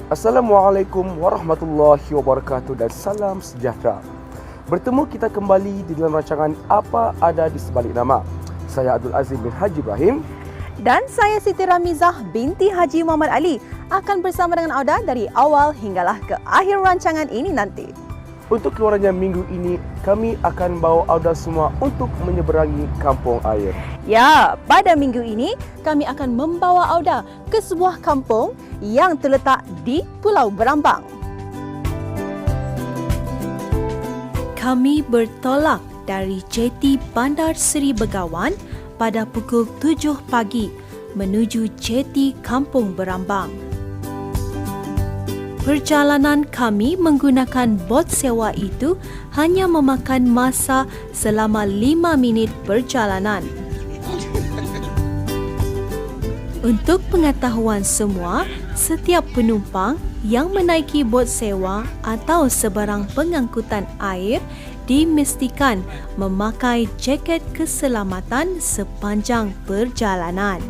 Assalamualaikum warahmatullahi wabarakatuh dan salam sejahtera. Bertemu kita kembali di dalam rancangan Apa Ada di Sebalik Nama. Saya Abdul Azim bin Haji Ibrahim dan saya Siti Ramizah binti Haji Muhammad Ali akan bersama dengan Auda dari awal hinggalah ke akhir rancangan ini nanti. Untuk keluarannya minggu ini, kami akan bawa Auda semua untuk menyeberangi kampung air. Ya, pada minggu ini kami akan membawa Auda ke sebuah kampung yang terletak di Pulau Berambang. Kami bertolak dari jeti Bandar Seri Begawan pada pukul 7 pagi menuju jeti Kampung Berambang. Perjalanan kami menggunakan bot sewa itu hanya memakan masa selama 5 minit perjalanan. Untuk pengetahuan semua, setiap penumpang yang menaiki bot sewa atau sebarang pengangkutan air dimestikan memakai jaket keselamatan sepanjang perjalanan.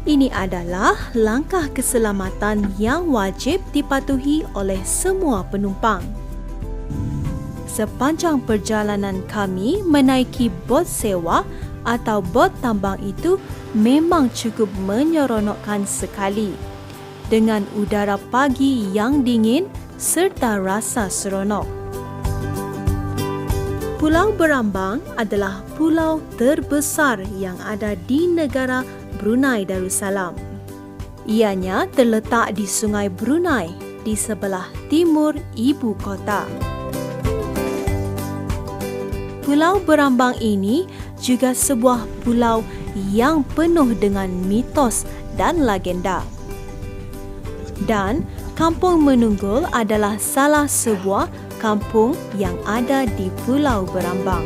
Ini adalah langkah keselamatan yang wajib dipatuhi oleh semua penumpang. Sepanjang perjalanan kami menaiki bot sewa atau bot tambang itu memang cukup menyeronokkan sekali. Dengan udara pagi yang dingin serta rasa seronok. Pulau Berambang adalah pulau terbesar yang ada di negara Brunei Darussalam. Ianya terletak di Sungai Brunei di sebelah timur ibu kota. Pulau Berambang ini juga sebuah pulau yang penuh dengan mitos dan legenda. Dan Kampung Menunggul adalah salah sebuah kampung yang ada di Pulau Berambang.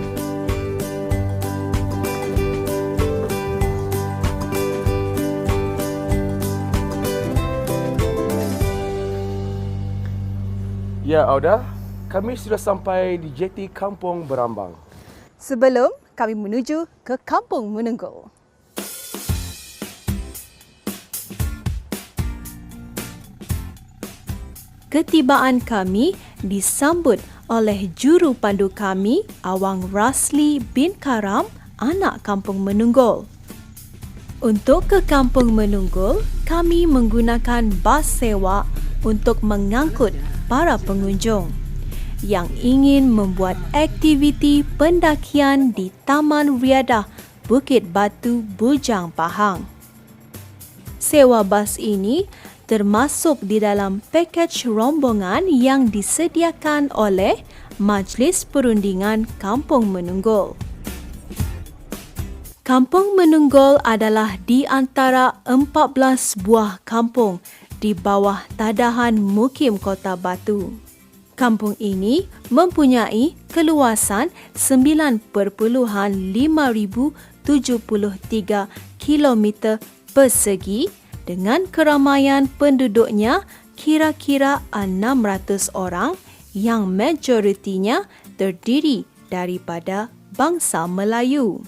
Ya Auda, kami sudah sampai di jeti Kampung Berambang. Sebelum kami menuju ke Kampung Menunggul. Ketibaan kami disambut oleh juru pandu kami, Awang Rasli bin Karam, anak Kampung Menunggul. Untuk ke Kampung Menunggul, kami menggunakan bas sewa untuk mengangkut para pengunjung yang ingin membuat aktiviti pendakian di Taman Riadah Bukit Batu Bujang Pahang. Sewa bas ini termasuk di dalam pakej rombongan yang disediakan oleh Majlis Perundingan Kampung Menunggul. Kampung Menunggul adalah di antara 14 buah kampung di bawah tadahan Mukim Kota Batu. Kampung ini mempunyai keluasan 9.573 km persegi dengan keramaian penduduknya kira-kira 600 orang yang majoritinya terdiri daripada bangsa Melayu.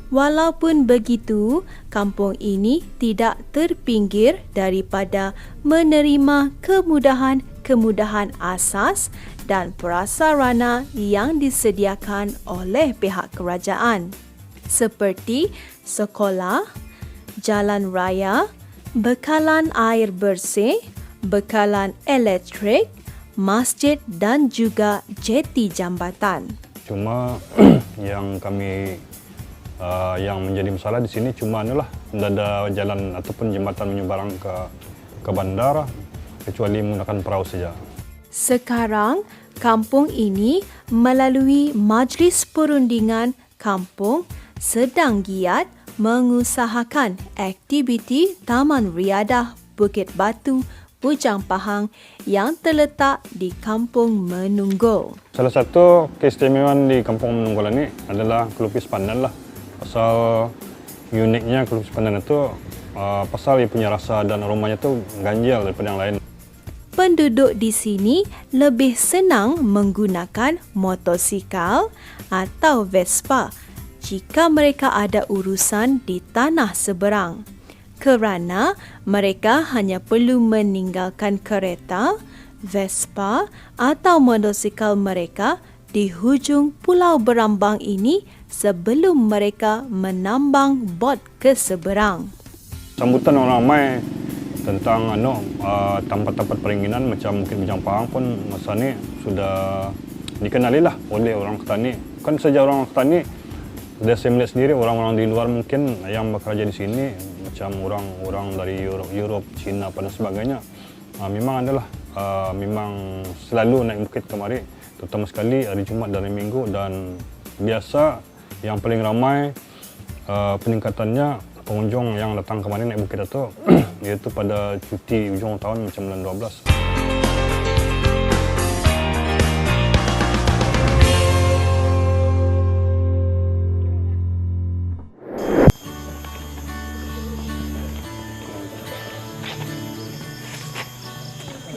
Walaupun begitu, kampung ini tidak terpinggir daripada menerima kemudahan asas dan prasarana yang disediakan oleh pihak kerajaan seperti sekolah, jalan raya, bekalan air bersih, bekalan elektrik, masjid dan juga jeti jambatan. Cuma yang kami yang menjadi masalah di sini cuma ada jalan ataupun jembatan menyeberang ke bandara, kecuali menggunakan perahu saja. Sekarang, kampung ini melalui Majlis Perundingan Kampung sedang giat mengusahakan aktiviti Taman Riadah Bukit Batu Bujang Pahang yang terletak di Kampung Menunggul. Salah satu keistimewaan di Kampung Menunggul ini adalah kelupis pandan lah. Pasal uniknya kelupis pandan itu pasal dia punya rasa dan aromanya itu ganjil daripada yang lain. Penduduk di sini lebih senang menggunakan motosikal atau Vespa jika mereka ada urusan di tanah seberang, kerana mereka hanya perlu meninggalkan kereta, Vespa atau motosikal mereka di hujung Pulau Berambang ini sebelum mereka menambang bot ke seberang. Sambutan orang ramai tentang tempat-tempat peringginan macam Bukit Bujang Pahang pun masa ni sudah dikenali lah oleh orang Ketani. Kan sejak orang Ketani, saya melihat sendiri orang-orang di luar mungkin yang bekerja di sini macam orang-orang dari Europe, China dan sebagainya. Memang adalah memang selalu naik bukit kemari, terutama sekali hari Jumaat dan hari Minggu, dan biasa yang paling ramai peningkatannya pengunjung yang datang kemari naik bukit itu iaitu pada cuti hujung tahun macam bulan 12.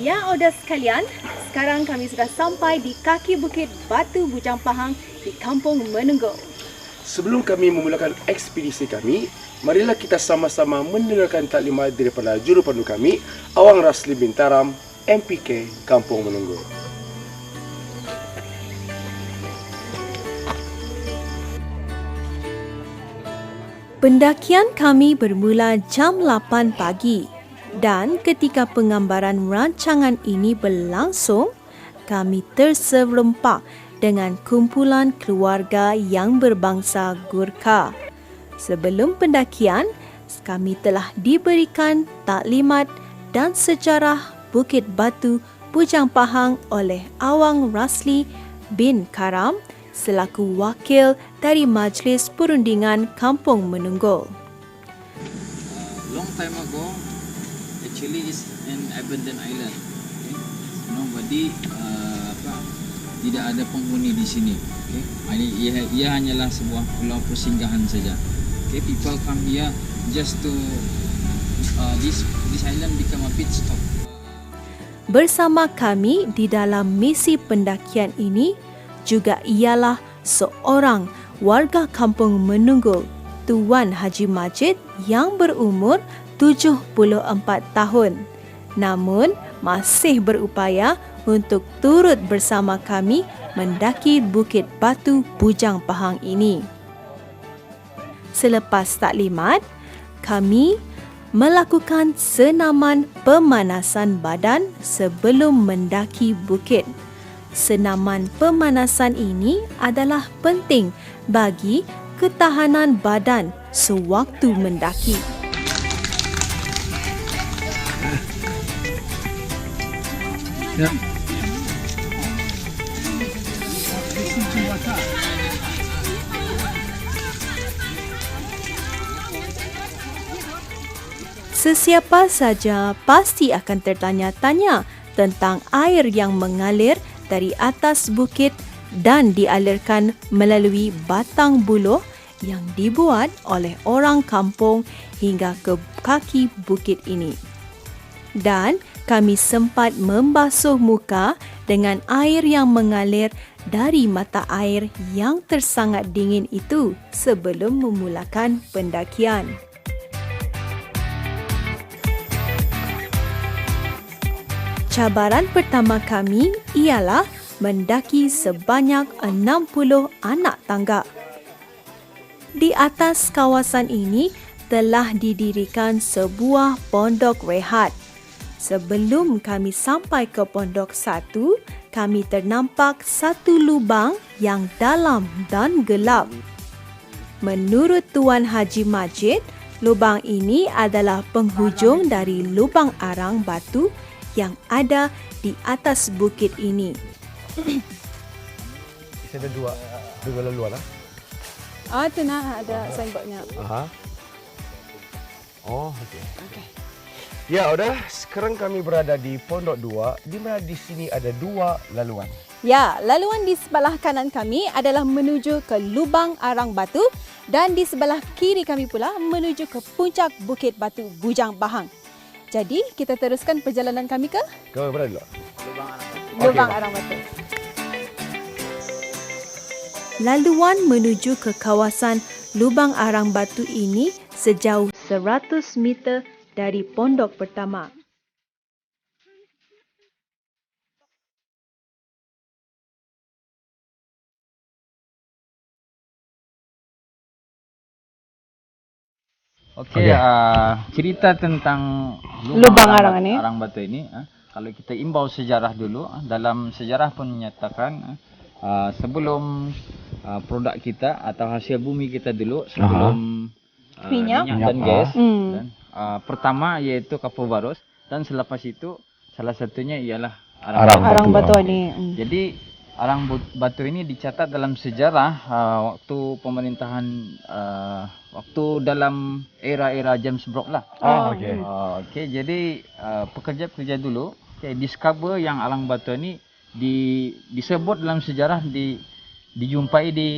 Ya, Oda sekalian, sekarang kami sudah sampai di kaki Bukit Batu Bujang Pahang di Kampung Menunggul. Sebelum kami memulakan ekspedisi kami, marilah kita sama-sama mendengarkan taklimat daripada jurupandu kami, Awang Rasli Bintaram, MPK Kampung Menunggul. Pendakian kami bermula jam 8 pagi dan ketika penggambaran rancangan ini berlangsung, kami terserempak dengan kumpulan keluarga yang berbangsa Gurkha. Sebelum pendakian, kami telah diberikan taklimat dan sejarah Bukit Batu Bujang Pahang oleh Awang Rasli bin Karam selaku wakil dari Majlis Perundingan Kampung Menunggul. Long time ago, actually is an abandoned island. Okay? Nobody tidak ada penghuni di sini. Okay? Ia hanyalah sebuah pulau persinggahan saja. Okay? People come here just to this island become a pit stop. Bersama kami di dalam misi pendakian ini juga ialah seorang warga Kampung Menunggul, Tuan Haji Majid yang berumur 74 tahun. Namun masih berupaya untuk turut bersama kami mendaki Bukit Batu Bujang Pahang ini. Selepas taklimat, kami melakukan senaman pemanasan badan sebelum mendaki bukit. Senaman pemanasan ini adalah penting bagi ketahanan badan sewaktu mendaki. Ya. Sesiapa saja pasti akan tertanya-tanya tentang air yang mengalir dari atas bukit dan dialirkan melalui batang buluh yang dibuat oleh orang kampung hingga ke kaki bukit ini. Dan kami sempat membasuh muka dengan air yang mengalir dari mata air yang tersangat dingin itu sebelum memulakan pendakian. Cabaran pertama kami ialah mendaki sebanyak 60 anak tangga. Di atas kawasan ini telah didirikan sebuah pondok rehat. Sebelum kami sampai ke pondok satu, kami ternampak satu lubang yang dalam dan gelap. Menurut Tuan Haji Majid, Lubang ini adalah penghujung dari lubang arang batu yang ada di atas bukit ini. Ada dua laluan lah. Tu nak ada signboardnya. Aha. Oh, okey. Ya, udah. Sekarang kami berada di Pondok 2, di mana di sini ada dua laluan. Ya, laluan di sebelah kanan kami adalah menuju ke lubang arang batu dan di sebelah kiri kami pula menuju ke puncak Bukit Batu Bujang Pahang. Jadi, kita teruskan perjalanan kami ke Kau berada dulu. lubang arang batu. Laluan menuju ke kawasan lubang arang batu ini sejauh 100 meter dari pondok pertama. Okey, cerita tentang Lubang arang ini. arang batu ini. Kalau kita imbau sejarah dulu, dalam sejarah pun menyatakan sebelum produk kita atau hasil bumi kita dulu, sebelum Minyak. dan gas, Hmm. dan, pertama iaitu kapur barus dan selepas itu salah satunya ialah Arang batu ini. Jadi arang batu ini dicatat dalam sejarah waktu pemerintahan waktu dalam era-era James Brooke lah. Okey. Okey, jadi pekerja-pekerja dulu discover yang arang batu ini disebut dalam sejarah dijumpai di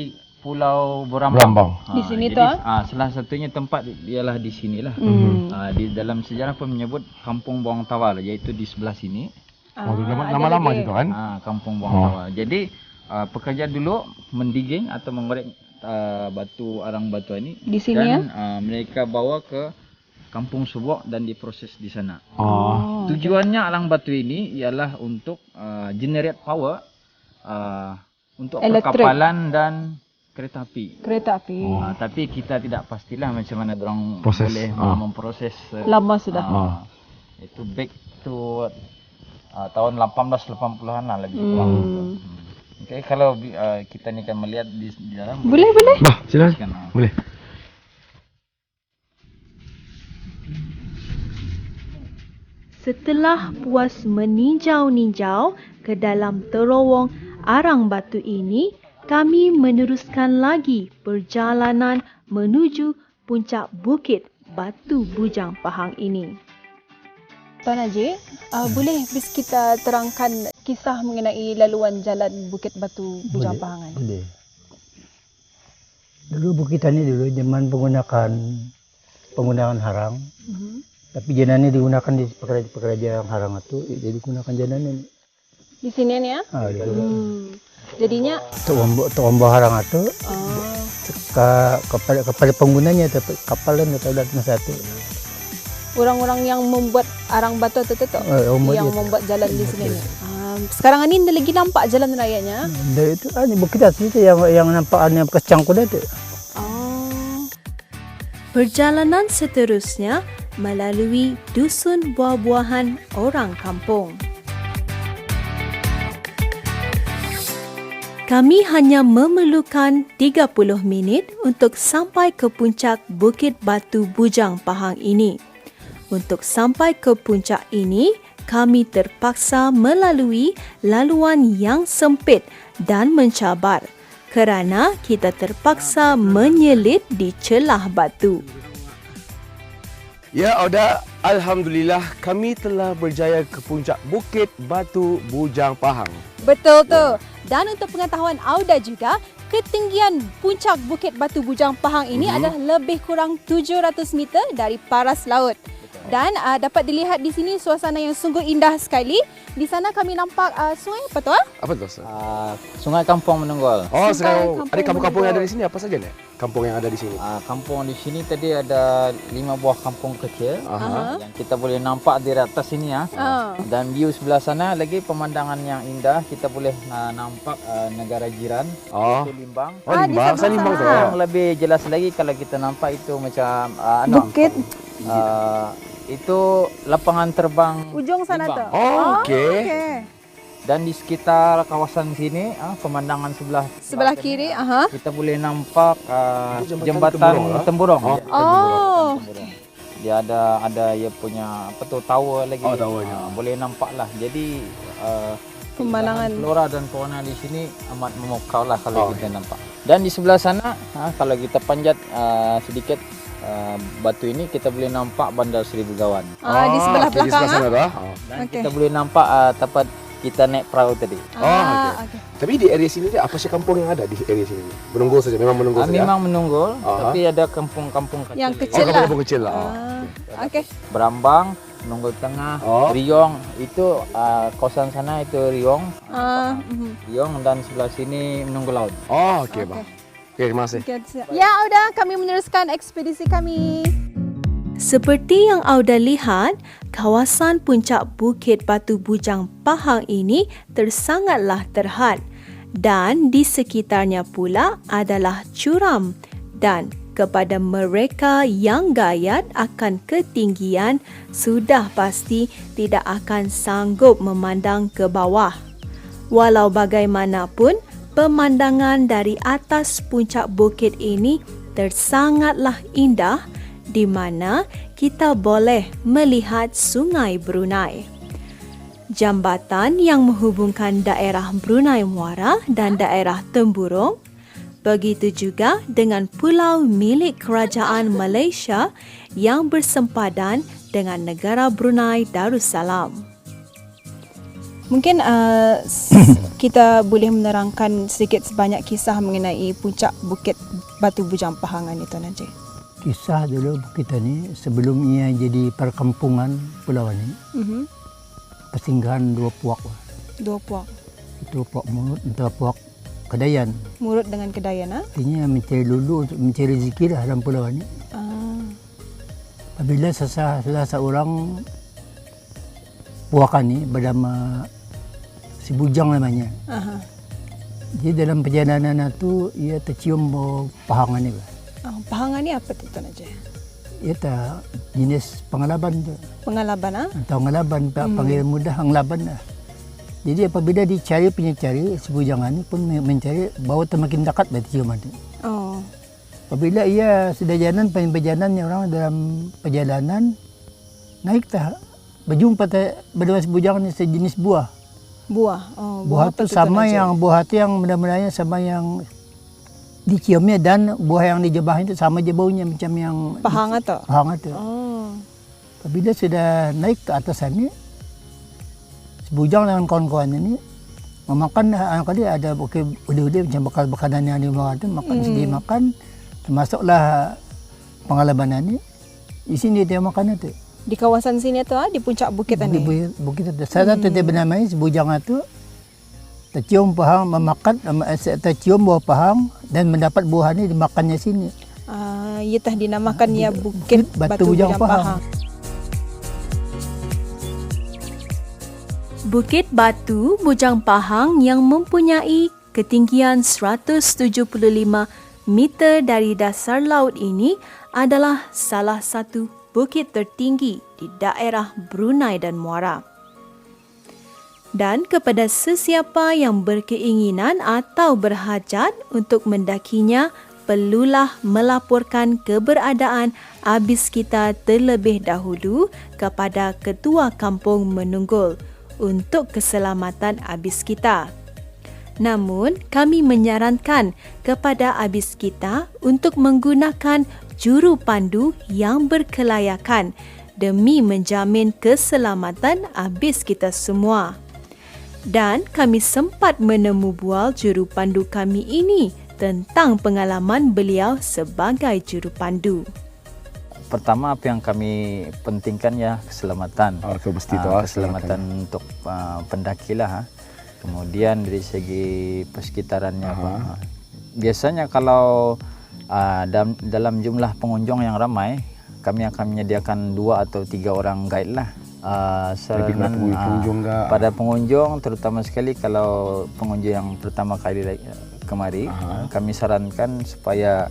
Pulau Berambang. Di sini jadi, tu, salah satunya tempat ialah di sinilah. Hmm. Di dalam sejarah pun menyebut Kampung Buang Tawar, iaitu di sebelah sini. Lama-lama situ kan? Kampung Buang Tawar. Jadi pekerja dulu mendiging atau mengorek arang batu ini Di sini dan mereka bawa ke Kampung Subok dan diproses di sana. Tujuannya arang batu ini ialah untuk generate power untuk Elektrik. perkapalan dan kereta api. Kereta api. Tapi kita tidak pastilah macam mana dorang Proses. boleh memproses Lama sudah. itu back to tahun 1880-an lah lebih kurang. Okey, kalau kita ni kan melihat di dalam. Boleh. Bah, silakan. Boleh. Setelah puas meninjau-ninjau ke dalam terowong arang batu ini, kami meneruskan lagi perjalanan menuju puncak Bukit Batu Bujang Pahang ini. Tuan Haji, boleh bis kita terangkan kisah mengenai laluan jalan Bukit Batu Bujang Pahang kan? Boleh. Dulu bukitan ini dulu zaman penggunaan harang. Tapi jalan ini digunakan di pekerja harang itu, jadi gunakan jalan ini. Di sini ni ya? Jadinya Untuk harang itu kepada penggunanya, kapal dan atau satu. orang-orang yang membuat arang batu itu tu yang itu. membuat jalan di sini. Sekarang ni lagi nampak jalan rayanya. Dari itu bukitan itu yang nampak yang kecang kuda itu. Perjalanan seterusnya melalui dusun buah-buahan orang kampung. Kami hanya memerlukan 30 minit untuk sampai ke puncak Bukit Batu Bujang Pahang ini. Untuk sampai ke puncak ini, kami terpaksa melalui laluan yang sempit dan mencabar kerana kita terpaksa menyelit di celah batu. Ya, Auda, alhamdulillah kami telah berjaya ke puncak Bukit Batu Bujang Pahang. Betul tu. Dan untuk pengetahuan Auda juga, ketinggian puncak Bukit Batu Bujang Pahang ini adalah lebih kurang 700 meter dari paras laut. Dan dapat dilihat di sini suasana yang sungguh indah sekali. Di sana kami nampak sungai apa tu? Apa tu, Ustaz? Sungai Kampung Menunggol. Oh, Sungai sekarang Kampung ada kampung-kampung yang ada Menunggol. di sini apa saja ni? Kampung yang ada di sini. Kampung di sini tadi ada 5 buah kampung kecil Aha. yang kita boleh nampak di atas sini ya. Dan view sebelah sana lagi pemandangan yang indah, kita boleh nampak negara jiran, Oh. itu Limbang. Oh, di Limbang. Saya sebelah Limbang tu. sana. Ya. Yang lebih jelas lagi kalau kita nampak itu macam Bukit itu lapangan terbang ujung sana tu. Limbang. Oh, okey. Okey. Dan di sekitar kawasan sini, pemandangan Sebelah kiri, aha. kita boleh nampak Jembatan jembatan Temburong, Temburong. Oh. Dia ada ia punya apa tu tower lagi. Oh, towernya. Boleh nampak lah. Jadi Pemandangan. flora dan fauna di sini amat memukau lah kalau kita nampak. Dan di sebelah sana, kalau kita panjat sedikit batu ini, kita boleh nampak Bandar Seri Begawan. Di sebelah okey, di belakang. sebelah sana dah. Dan Okey. kita boleh nampak tempat kita naik perahu tadi. Okey. Tapi di area sini dia apa sih kampung yang ada di area sini? Menunggu saja, memang menunggu saja. Memang menunggul, Aha. tapi ada kampung-kampung kecil. Yang Oh, kecil lah. kampung kecil lah. Okey. Berambang, Menunggul Tengah, Riong, itu kawasan sana itu Riong, Riong dan sebelah sini Menunggul Laut. Oh, okey bang. Okey, terima kasih. Ya, Auda, kami meneruskan ekspedisi kami. Seperti yang Auda lihat, kawasan puncak Bukit Batu Bujang Pahang ini tersangatlah terhad dan di sekitarnya pula adalah curam dan kepada mereka yang gayat akan ketinggian sudah pasti tidak akan sanggup memandang ke bawah. Walau bagaimanapun, pemandangan dari atas puncak bukit ini tersangatlah indah di mana kita boleh melihat Sungai Brunei. Jambatan yang menghubungkan daerah Brunei Muara dan daerah Temburong. Begitu juga dengan pulau milik Kerajaan Malaysia yang bersempadan dengan negara Brunei Darussalam. Mungkin kita boleh menerangkan sedikit sebanyak kisah mengenai puncak Bukit Batu Bujang Pahangan itu, Tuan Haji. Kisah dulu kita ni sebelum ia jadi perkampungan pulau ni, persinggahan dua puak. Dua puak. Itu puak Murut dan puak Kedayan. Murut dengan Kedayan, Artinya mencari lulu untuk mencari rezeki lah dalam pulau ni. Apabila salah seorang puakan ni bernama Si Bujang namanya. Jadi dalam perjalanan itu ia tercium bau pahangan ni. Pahangan ni apa tu, Tuan Haji? Ia tak jenis pengalaban tu. Pengalaban, Atau ngelaban, panggil mudah ngelaban lah. Jadi apabila dicari pencari, Si Bujang ni pun mencari bau semakin dekat dari ciuman tu. Oh. Apabila ia sudah jalan, perjalanan orang dalam perjalanan naik tak berjumpa berdua Si Bujang ni sejenis buah. Buah. Oh, Buah apa tu tu, sama Tuan Haji? yang buah tu yang benda-bendanya sama yang diciumnya dan buah yang dijebah itu sama je baunya macam yang Pahang atau? Pahang tu. Oh. Apabila sudah naik ke atas sana, Si Bujang dengan kawan-kawannya ni memakan anak kali ada udah macam bekal makanan yang dibawa tu makan sedih makan, termasuklah pengalaman ni. Di sini dia makan itu. Di kawasan sini tu, di puncak bukit ni. Bukit itu. Saya tu dia bernama Si Bujang itu tercium pahang memakan, tercium buah pahang dan mendapat buah ni dimakannya sini. Ia tah dinamakan ya Bukit Batu Bujang Pahang. Bukit Batu Bujang Pahang yang mempunyai ketinggian 175 meter dari dasar laut ini adalah salah satu bukit tertinggi di daerah Brunei dan Muara. Dan kepada sesiapa yang berkeinginan atau berhajat untuk mendakinya, perlulah melaporkan keberadaan abis kita terlebih dahulu kepada Ketua Kampung Menunggul untuk keselamatan abis kita. Namun, kami menyarankan kepada abis kita untuk menggunakan juru pandu yang berkelayakan demi menjamin keselamatan abis kita semua. Dan kami sempat menemu bual juru pandu kami ini tentang pengalaman beliau sebagai juru pandu. Pertama apa yang kami pentingkan ya keselamatan. Itu mesti keselamatan untuk pendaki lah. Kemudian dari segi persekitarannya. Biasanya kalau dalam jumlah pengunjung yang ramai, kami akan menyediakan 2 atau 3 orang guide lah. Pada pengunjung, terutama sekali kalau pengunjung yang pertama kali kemari, kami sarankan supaya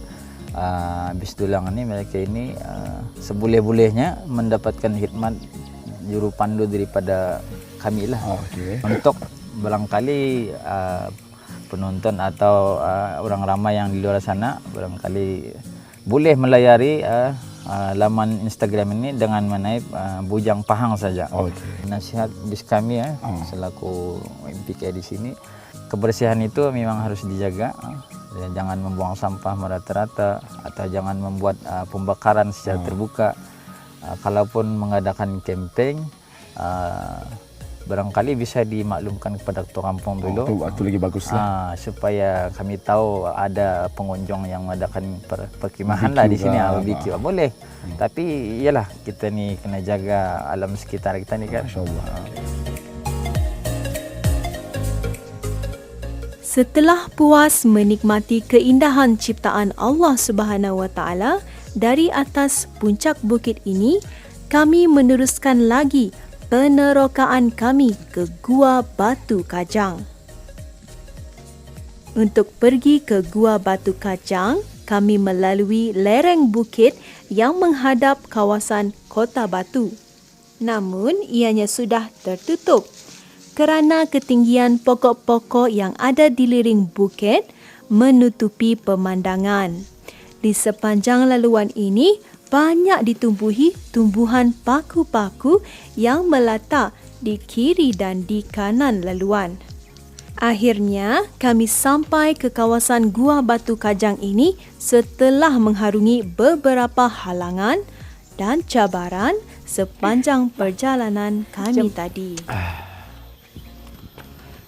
habis dulang ini mereka ini seboleh-bolehnya mendapatkan khidmat juru pandu daripada kami lah. Untuk barangkali penonton atau orang ramai yang di luar sana barangkali boleh melayari laman Instagram ini dengan menaip Bujang Pahang saja. Okey. Nasihat bis kami selaku MPK di sini, kebersihan itu memang harus dijaga. Jangan membuang sampah merata-rata atau jangan membuat pembakaran secara terbuka. Kalaupun mengadakan camping, barangkali bisa dimaklumkan kepada ketua kampung dulu. Itu lagi baguslah. Supaya kami tahu ada pengunjung yang mengadakan perkemahan lah di sini, barbecue. Boleh. Tapi iyalah kita ni kena jaga alam sekitar kita ni kan. Masya-Allah. Setelah puas menikmati keindahan ciptaan Allah Subhanahu Wa Taala dari atas puncak bukit ini, kami meneruskan lagi penerokaan kami ke Gua Batu Kajang. Untuk pergi ke Gua Batu Kajang, kami melalui lereng bukit yang menghadap kawasan Kota Batu. Namun, ianya sudah tertutup kerana ketinggian pokok-pokok yang ada di liring bukit menutupi pemandangan. Di sepanjang laluan ini, banyak ditumbuhi tumbuhan paku-paku yang meletak di kiri dan di kanan laluan. Akhirnya, kami sampai ke kawasan Gua Batu Kajang ini setelah mengharungi beberapa halangan dan cabaran sepanjang perjalanan kami tadi.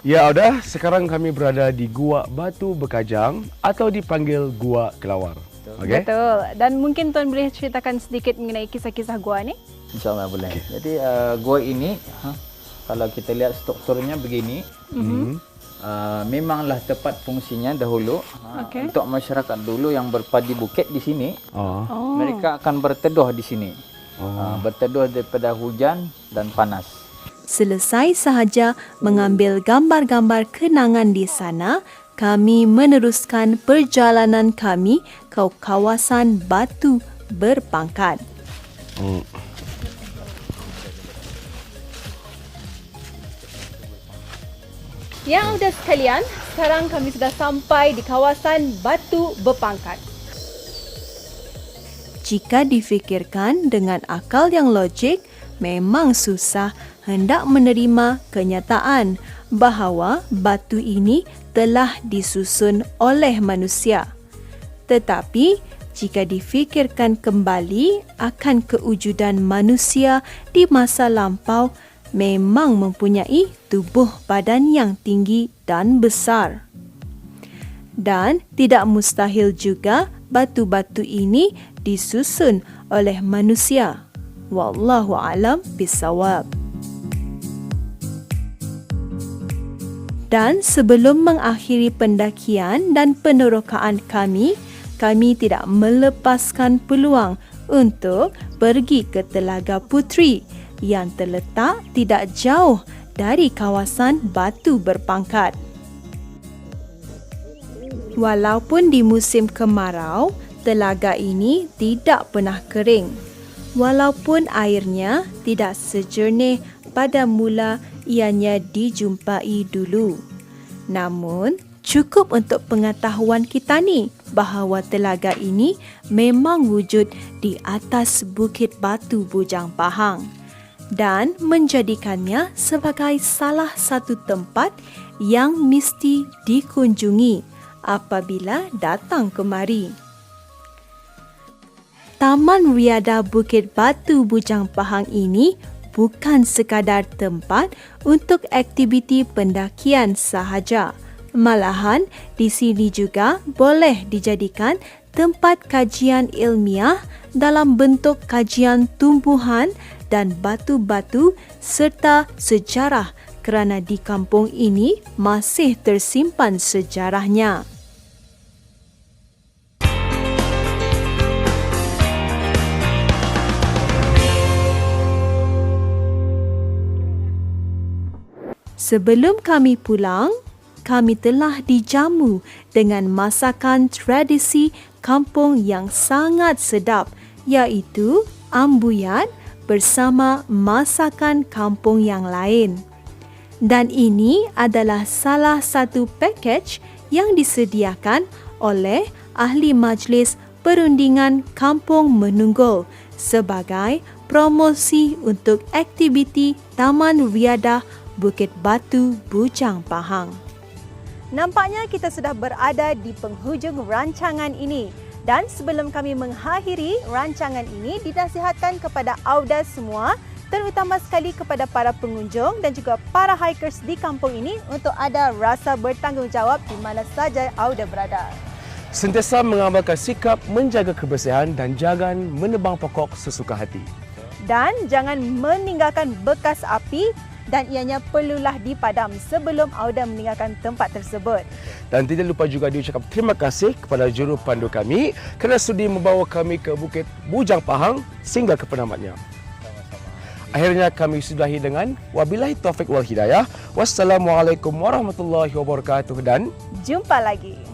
Ya, Auda, sekarang kami berada di Gua Batu Bekajang atau dipanggil Gua Kelawar. Okey? Betul. Dan mungkin Tuan boleh ceritakan sedikit mengenai kisah-kisah gua ni? InsyaAllah boleh. Jadi gua ini, kalau kita lihat strukturnya begini, memanglah tepat fungsinya dahulu untuk masyarakat dulu yang berpadi bukit di sini. Mereka akan berteduh di sini. Berteduh daripada hujan dan panas. Selesai sahaja mengambil gambar-gambar kenangan di sana, kami meneruskan perjalanan kami ke kawasan Batu Berpangkat. Yang sudah sekalian, sekarang kami sudah sampai di kawasan Batu Berpangkat. Jika difikirkan dengan akal yang logik, memang susah hendak menerima kenyataan bahawa batu ini telah disusun oleh manusia. Tetapi, jika difikirkan kembali akan kewujudan manusia di masa lampau, memang mempunyai tubuh badan yang tinggi dan besar. Dan tidak mustahil juga batu-batu ini disusun oleh manusia. Wallahu a'lam bissawab. Dan sebelum mengakhiri pendakian dan penerokaan kami tidak melepaskan peluang untuk pergi ke Telaga Puteri yang terletak tidak jauh dari kawasan Batu Berpangkat. Walaupun di musim kemarau, telaga ini tidak pernah kering. Walaupun airnya tidak sejernih pada mula ianya dijumpai dulu. Namun, cukup untuk pengetahuan kita ni bahawa telaga ini memang wujud di atas Bukit Batu Bujang Pahang dan menjadikannya sebagai salah satu tempat yang mesti dikunjungi apabila datang kemari. Taman Riada Bukit Batu Bujang Pahang ini bukan sekadar tempat untuk aktiviti pendakian sahaja. Malahan, di sini juga boleh dijadikan tempat kajian ilmiah dalam bentuk kajian tumbuhan dan batu-batu serta sejarah kerana di kampung ini masih tersimpan sejarahnya. Sebelum kami pulang, kami telah dijamu dengan masakan tradisi kampung yang sangat sedap, iaitu ambuyat bersama masakan kampung yang lain. Dan ini adalah salah satu pakej yang disediakan oleh Ahli Majlis Perundingan Kampung Menunggul sebagai promosi untuk aktiviti Taman Riadah Bukit Batu Bujang Pahang. Nampaknya kita sudah berada di penghujung rancangan ini. Dan sebelum kami mengakhiri rancangan ini, dinasihatkan kepada Auda semua, terutama sekali kepada para pengunjung dan juga para hikers di kampung ini untuk ada rasa bertanggungjawab di mana saja Auda berada. Sentiasa mengamalkan sikap menjaga kebersihan dan jangan menebang pokok sesuka hati. Dan jangan meninggalkan bekas api dan ianya perlulah dipadam sebelum Auda meninggalkan tempat tersebut. Dan tidak lupa juga diucapkan terima kasih kepada juru pandu kami kerana sudi membawa kami ke Bukit Bujang Pahang singgah ke penamatnya. Akhirnya kami sudahi dengan wabillahi taufik wal hidayah. Wassalamualaikum warahmatullahi wabarakatuh dan Jumpa lagi.